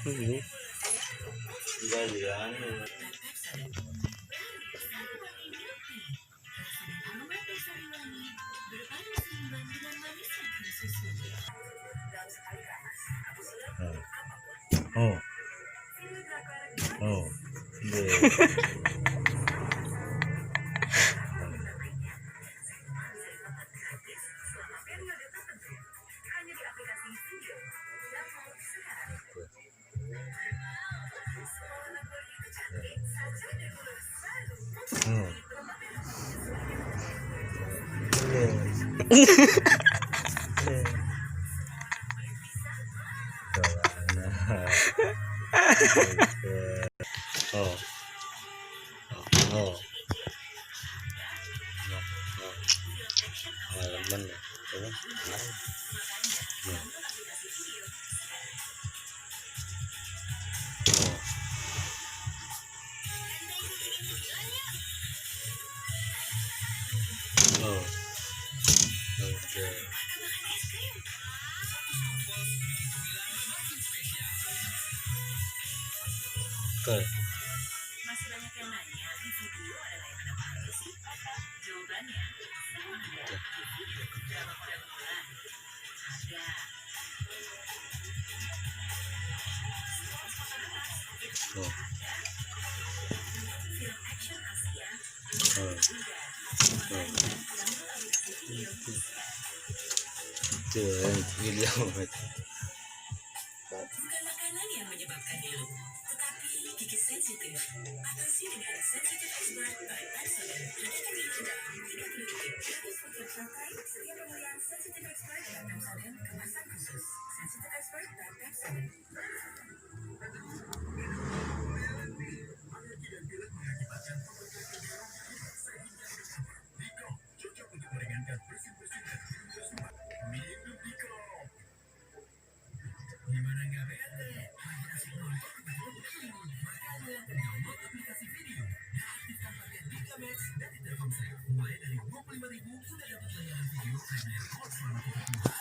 Ini galian. Oh. Oh. Oh. Oh. Halaman ya. Oh. Oke. Oke. Masih banyak yang nanya di video adalah yang mana aja sih? Jawabannya sama ada di video drama Korea bulan. Ada. Oh. Film action Asia. Oh. William. Bukan makanan yang menyebabkan nilu, tetapi gigi sensitif. Atasi dengan Sensitive Expert by Pepsodent. Hentikan nilu dalam 30 detik. Gratis untuk santai. Setiap pembelian Sensitive Expert dan Pepsodent kemasan khusus. Sensitive Expert by Pepsodent. Gimana nggak bete? Lagi asik nonton makanya download aplikasi video dan aktifkan paket Giga Max dari Telkomsel. Mulai dari 25.000 sudah dapat layanan video premier selama 30 hari.